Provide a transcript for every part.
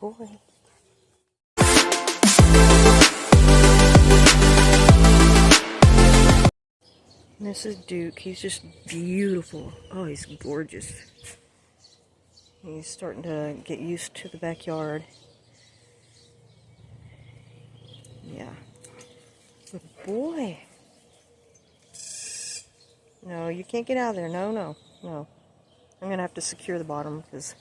boy. And this is Duke. He's just beautiful. Oh, he's gorgeous. He's starting to get used to the backyard. Yeah. Good boy. No, you can't get out of there. No, no, no. I'm going to have to secure the bottom because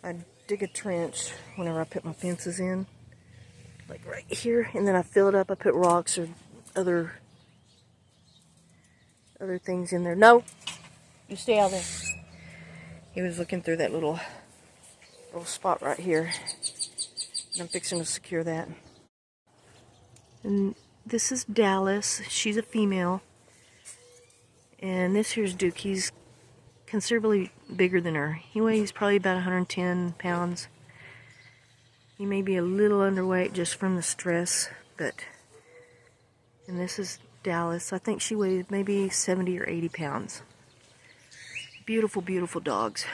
I dig a trench whenever I put my fences in. Like right here. And then I fill it up. I put rocks or other things in there. No! You stay out there. He was looking through that little spot right here. And I'm fixing to secure that. And this is Dallas. She's a female. And this here's Duke. He's considerably bigger than her. He weighs probably about 110 pounds. He may be a little underweight just from the stress, but... And this is Dallas. I think she weighs maybe 70 or 80 pounds. Beautiful, beautiful dogs.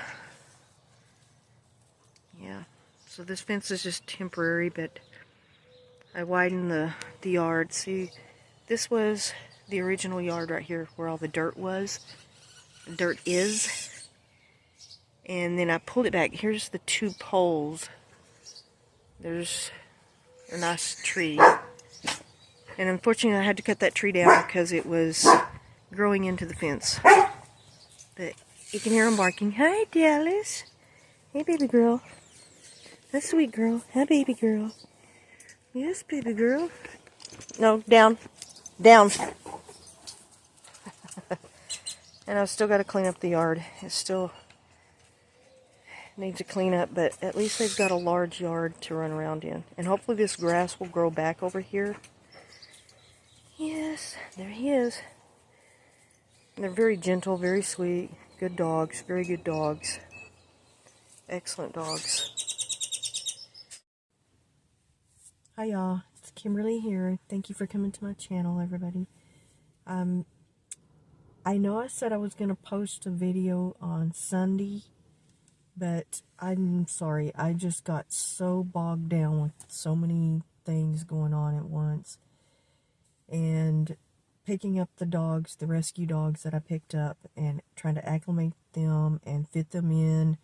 Yeah. So this fence is just temporary, but I widened the yard. See, this was the original yard right here where all the dirt was. Dirt is. And then I pulled it back. Here's the two poles. There's a nice tree. And unfortunately I had to cut that tree down because it was growing into the fence. But you can hear him barking. Hi, Dallas. Hey, baby girl. That's sweet girl. Hi, baby girl. Yes, baby girl. No, down. Down. And I've still got to clean up the yard. It still needs to clean up, but at least they've got a large yard to run around in. And hopefully this grass will grow back over here. Yes, there he is. And they're very gentle, very sweet. Good dogs, very good dogs. Excellent dogs. Hi y'all, it's Kimberly here. Thank you for coming to my channel, everybody. I know I said I was going to post a video on Sunday, but I'm sorry. I just got so bogged down with so many things going on at once. And picking up the dogs, the rescue dogs that I picked up, and trying to acclimate them and fit them in,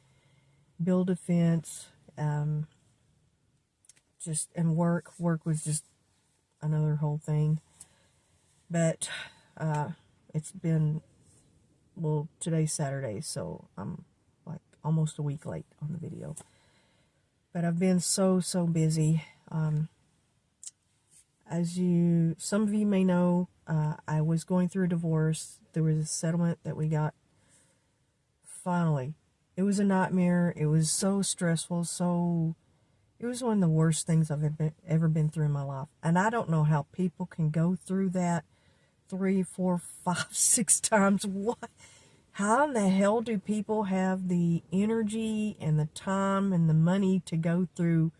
build a fence, and work was just another whole thing. But it's been, well, today's Saturday, so I'm like almost a week late on the video. But I've been so busy. As some of you may know, I was going through a divorce. There was a settlement that we got finally. It was a nightmare. It was so stressful. It was one of the worst things I've ever been through in my life. And I don't know how people can go through that 3, 4, 5, 6 times. What? How in the hell do people have the energy and the time and the money to go through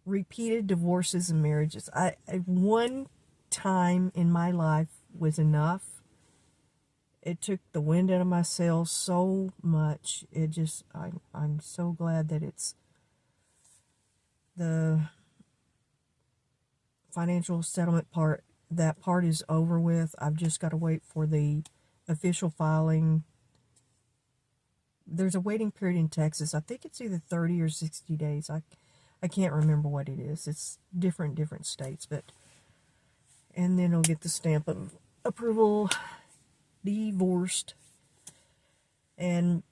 repeated divorces and marriages? One time in my life was enough. It took the wind out of my sails so much. I'm so glad that it's the financial settlement part. That part is over with. I've just got to wait for the official filing. There's a waiting period in Texas. I think it's either 30 or 60 days. I can't remember what it is. It's different states, and then I'll get the stamp of approval, divorced. And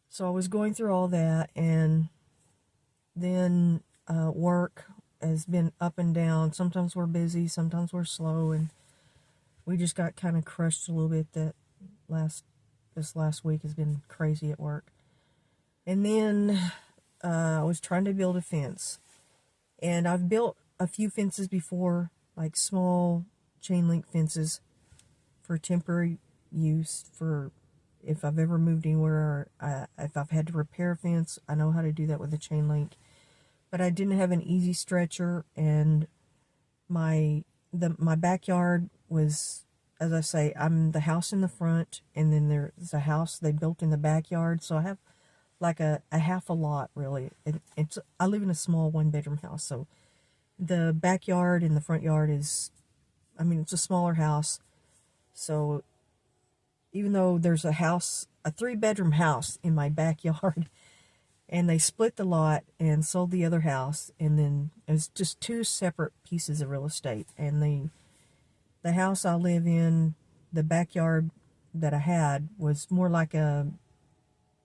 so I was going through all that, and then work has been up and down. Sometimes we're busy, sometimes we're slow, and we just got kind of crushed a little bit. This last week has been crazy at work. And then I was trying to build a fence, and I've built a few fences before, like small chain link fences for temporary use, for if I've ever moved anywhere, or if I've had to repair a fence. I know how to do that with a chain link. But I didn't have an easy stretcher, and my backyard was, as I say, I'm the house in the front, and then there's a house they built in the backyard, so I have like a half a lot, really. I live in a small 1-bedroom house, so the backyard and the front yard is, I mean, it's a smaller house. So even though there's a 3-bedroom house in my backyard, and they split the lot and sold the other house, and then it was just 2 separate pieces of real estate. And the house I live in, the backyard that I had was more like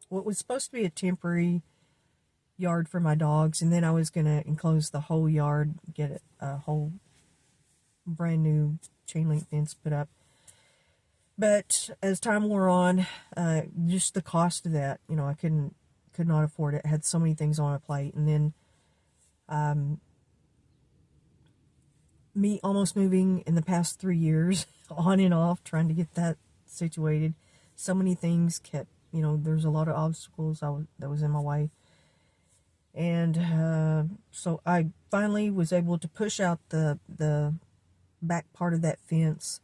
what was supposed to be a temporary yard for my dogs, and then I was going to enclose the whole yard, get a whole brand new chain link fence put up. But as time wore on, just the cost of that, I could not afford it. I had so many things on my plate. And then me almost moving in the past 3 years, on and off, trying to get that situated. So many things kept, there's a lot of obstacles that was in my way. And so I finally was able to push out the back part of that fence.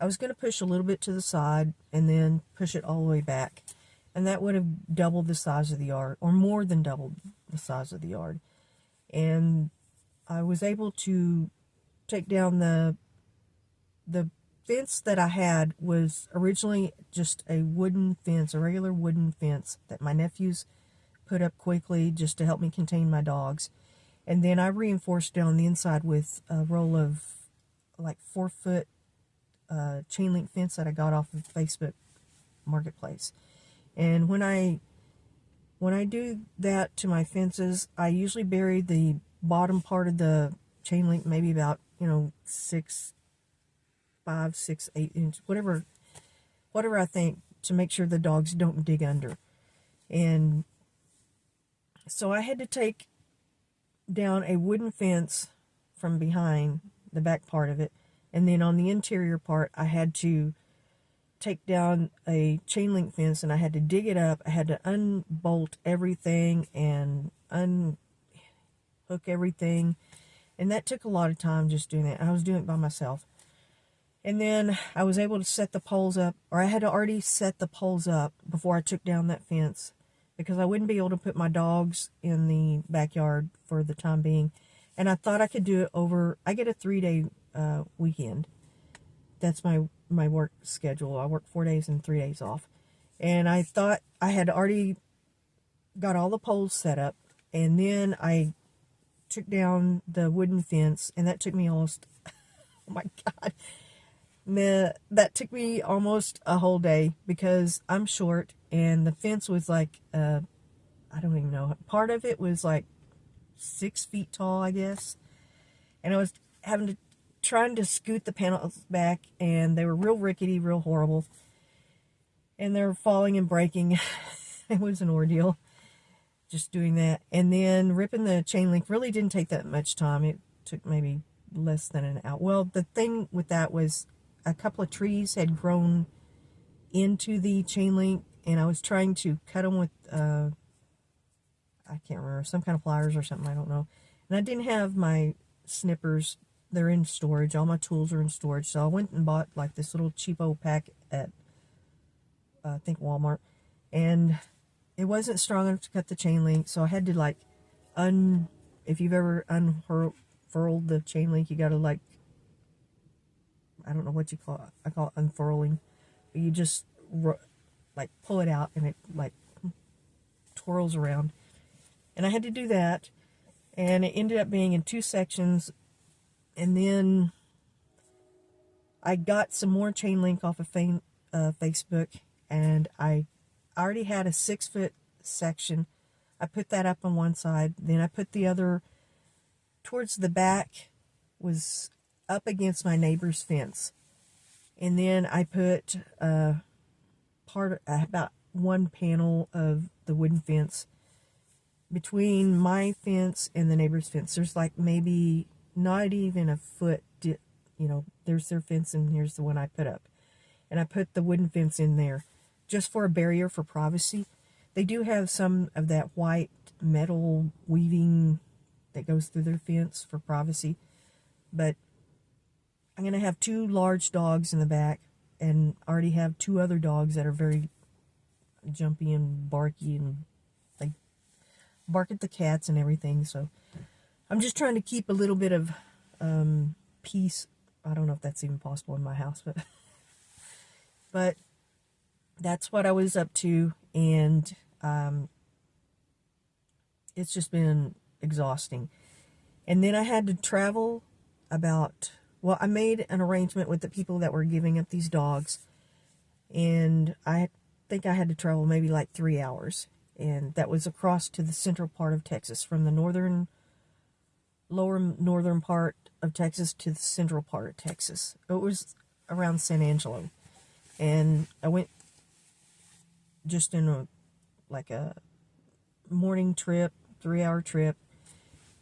I was going to push a little bit to the side and then push it all the way back. And that would have doubled the size of the yard, or more than doubled the size of the yard. And I was able to take down the fence that I had was originally just a wooden fence, a regular wooden fence that my nephews put up quickly just to help me contain my dogs. And then I reinforced down the inside with a roll of like 4-foot chain link fence that I got off of Facebook Marketplace. And when I do that to my fences, I usually bury the bottom part of the chain link, maybe about 5, 6, 8 inches, whatever I think, to make sure the dogs don't dig under. And so I had to take down a wooden fence from behind the back part of it, and then on the interior part I had to take down a chain link fence, and I had to dig it up. I had to unbolt everything and unhook everything, and that took a lot of time just doing that. I was doing it by myself. And then I was able to set the poles up, or I had to already set the poles up before I took down that fence, because I wouldn't be able to put my dogs in the backyard for the time being. And I thought I could do it over, I get a 3-day weekend. That's my work schedule. I work 4 days and 3 days off. And I thought I had already got all the poles set up, and then I took down the wooden fence, and that took me almost, oh my God, that took me almost a whole day, because I'm short, and the fence was like, I don't even know, part of it was like 6 feet tall, I guess, and I was trying to scoot the panels back, and they were real rickety, real horrible, and they were falling and breaking. It was an ordeal just doing that. And then ripping the chain link really didn't take that much time. It took maybe less than an hour. Well, the thing with that was a couple of trees had grown into the chain link, and I was trying to cut them with I can't remember, some kind of pliers or something, I don't know. And I didn't have my snippers. They're in storage. All my tools are in storage. So I went and bought like this little cheapo pack at I think Walmart, and it wasn't strong enough to cut the chain link, so I had to like if you've ever unfurled the chain link, you gotta like, I don't know what you call it. I call it unfurling. But you just like pull it out, and it like twirls around. And I had to do that, and it ended up being in 2 sections. And then I got some more chain link off of Facebook, and I already had a 6-foot section. I put that up on one side. Then I put the other towards the back, was up against my neighbor's fence. And then I put about one panel of the wooden fence between my fence and the neighbor's fence. There's like maybe not even a foot, there's their fence, and here's the one I put up. And I put the wooden fence in there just for a barrier for privacy. They do have some of that white metal weaving that goes through their fence for privacy. But I'm going to have 2 large dogs in the back, and already have 2 other dogs that are very jumpy and barky and bark at the cats and everything. So I'm just trying to keep a little bit of peace. I don't know if that's even possible in my house, but that's what I was up to, and it's just been exhausting. And then I had to travel I made an arrangement with the people that were giving up these dogs, and I think I had to travel maybe like 3 hours, and that was across to the central part of Texas, from the lower northern part of Texas to the central part of Texas. It was around San Angelo, and I went just in a morning trip, 3-hour trip,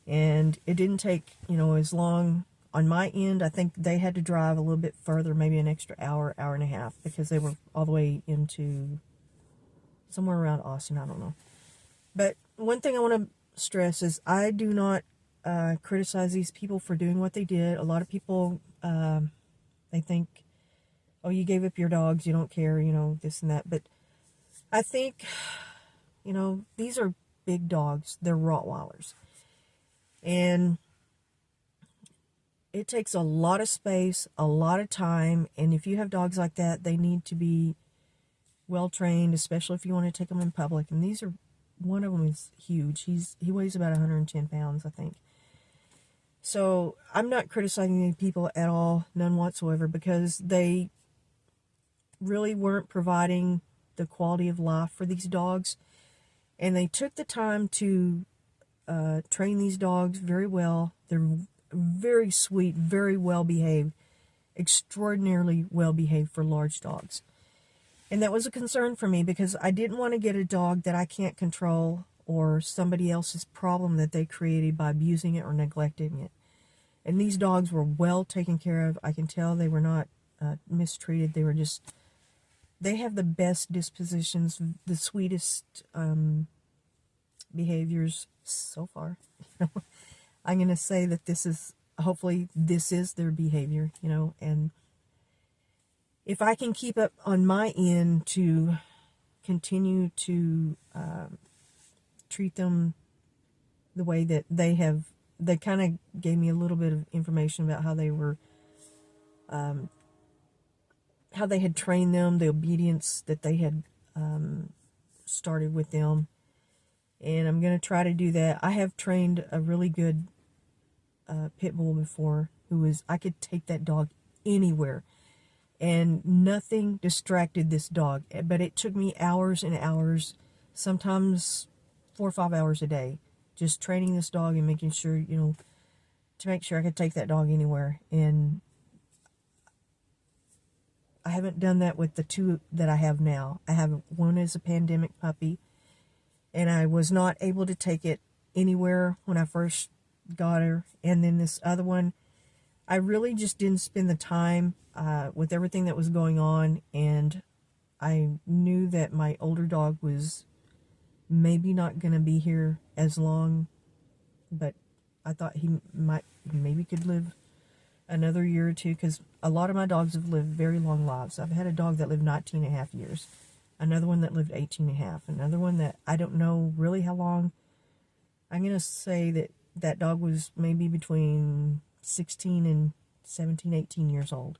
and it didn't take, as long. On my end, I think they had to drive a little bit further, maybe an extra hour, hour and a half, because they were all the way into somewhere around Austin, I don't know. But one thing I want to stress is I do not criticize these people for doing what they did. A lot of people, they think, oh, you gave up your dogs, you don't care, this and that. But I think, these are big dogs. They're Rottweilers. And it takes a lot of space, a lot of time, and if you have dogs like that, they need to be well trained, especially if you want to take them in public. And one of them is huge. He weighs about 110 pounds, I think. So I'm not criticizing any people at all, none whatsoever, because they really weren't providing the quality of life for these dogs, and they took the time to train these dogs very well. They're very sweet, very well behaved, extraordinarily well behaved for large dogs. And that was a concern for me, because I didn't want to get a dog that I can't control, or somebody else's problem that they created by abusing it or neglecting it. And these dogs were well taken care of. I can tell they were not mistreated. They have the best dispositions, the sweetest behaviors so far. I'm going to say that hopefully this is their behavior, and if I can keep up on my end to continue to treat them the way that they kind of gave me a little bit of information about how they were, how they had trained them, the obedience that they had started with them. And I'm going to try to do that. I have trained a really good pit bull before, I could take that dog anywhere, and nothing distracted this dog. But it took me hours and hours, sometimes 4 or 5 hours a day, just training this dog and making sure, to make sure I could take that dog anywhere. And I haven't done that with the two that I have now. I have one as a pandemic puppy, and I was not able to take it anywhere when I first got her. And then this other one, I really just didn't spend the time with everything that was going on, and I knew that my older dog was maybe not going to be here as long, but I thought he maybe could live another year or two, because a lot of my dogs have lived very long lives. I've had a dog that lived 19 and a half years, another one that lived 18 and a half, another one that I don't know really how long. I'm going to say that dog was maybe between 16 and 17, 18 years old.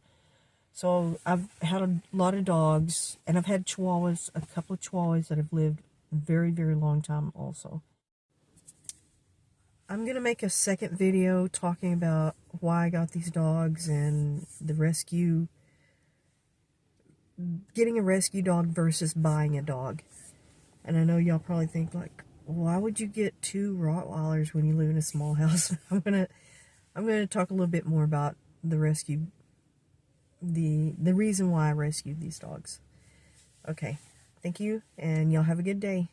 So I've had a lot of dogs, and I've had Chihuahuas, a couple of Chihuahuas that have lived a very, very long time also. I'm going to make a second video talking about why I got these dogs and the rescue, getting a rescue dog versus buying a dog. And I know y'all probably think, like, why would you get 2 Rottweilers when you live in a small house? I'm gonna talk a little bit more about the rescue, the reason why I rescued these dogs. Okay, thank you, and y'all have a good day.